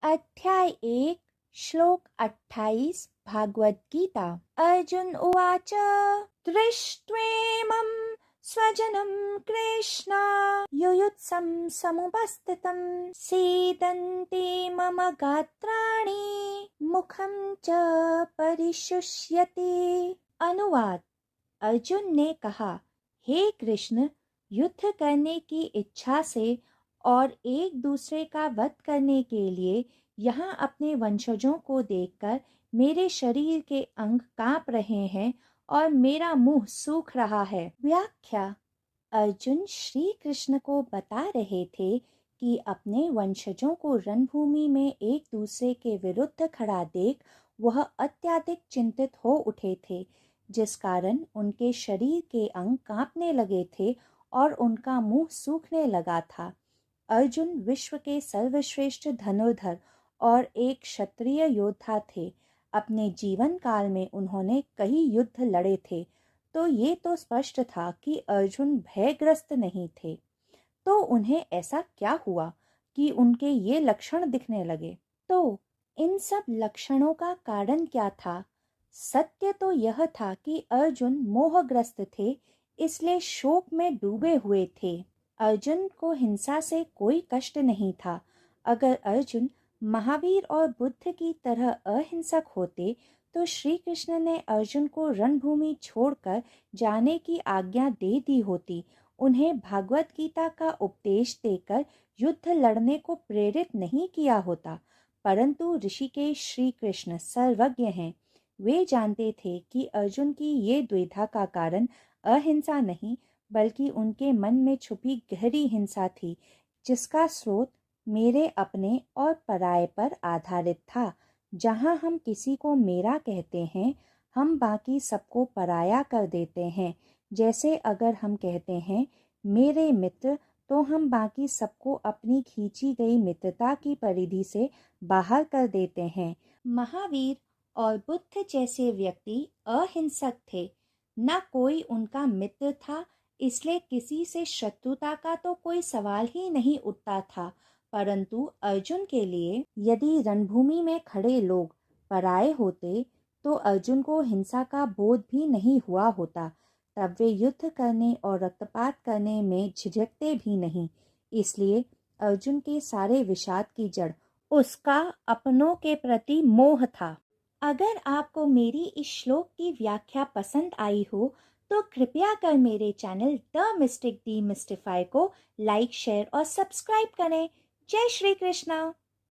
अध्याय 1 श्लोक 28 भागवत गीता। अर्जुन उवाच दृष्ट्वेमं स्वजनं कृष्ण युयुत्सं समुपस्थितं सीदन्ति मम गात्राणि मुखं च परिशुष्यति। अनुवाद। अर्जुन ने कहा, हे कृष्ण, युद्ध करने की इच्छा से और एक दूसरे का वध करने के लिए यहाँ अपने वंशजों को देखकर मेरे शरीर के अंग कांप रहे हैं और मेरा मुंह सूख रहा है। व्याख्या। अर्जुन श्री कृष्ण को बता रहे थे कि अपने वंशजों को रणभूमि में एक दूसरे के विरुद्ध खड़ा देख वह अत्यधिक चिंतित हो उठे थे, जिस कारण उनके शरीर के अंग कांपने लगे थे और उनका मुंह सूखने लगा था। अर्जुन विश्व के सर्वश्रेष्ठ धनुर्धर और एक क्षत्रिय योद्धा थे। अपने जीवन काल में उन्होंने कई युद्ध लड़े थे, तो ये तो स्पष्ट था कि अर्जुन भयग्रस्त नहीं थे। तो उन्हें ऐसा क्या हुआ कि उनके ये लक्षण दिखने लगे? तो इन सब लक्षणों का कारण क्या था? सत्य तो यह था कि अर्जुन मोहग्रस्त थे, इसलिए शोक में डूबे हुए थे। अर्जुन को हिंसा से कोई कष्ट नहीं था। अगर अर्जुन महावीर और बुद्ध की तरह अहिंसक होते तो श्री कृष्ण ने अर्जुन को रणभूमि छोड़कर जाने की आज्ञा दे दी होती, उन्हें भागवत गीता का उपदेश देकर युद्ध लड़ने को प्रेरित नहीं किया होता। परंतु ऋषिकेश श्री कृष्ण सर्वज्ञ हैं। वे जानते थे कि अर्जुन की ये द्विधा का कारण अहिंसा नहीं बल्कि उनके मन में छुपी गहरी हिंसा थी, जिसका स्रोत मेरे अपने और पराये पर आधारित था। जहाँ हम किसी को मेरा कहते हैं, हम बाकी सबको पराया कर देते हैं। जैसे अगर हम कहते हैं मेरे मित्र, तो हम बाकी सबको अपनी खींची गई मित्रता की परिधि से बाहर कर देते हैं। महावीर और बुद्ध जैसे व्यक्ति अहिंसक थे, न कोई उनका मित्र था, इसलिए किसी से शत्रुता का तो कोई सवाल ही नहीं उठता था। परंतु अर्जुन के लिए यदि रणभूमि में खड़े लोग पराये होते तो अर्जुन को हिंसा का बोध भी नहीं हुआ होता। तब वे युद्ध करने और रक्तपात करने में झिझकते भी नहीं। इसलिए अर्जुन के सारे विषाद की जड़ उसका अपनों के प्रति मोह था। अगर आपको मेरी इस श्लोक की व्याख्या पसंद आई हो तो कृपया कर मेरे channel the mystic D mystify को लाइक, शेयर और सब्सक्राइब करें। जय श्री कृष्णा।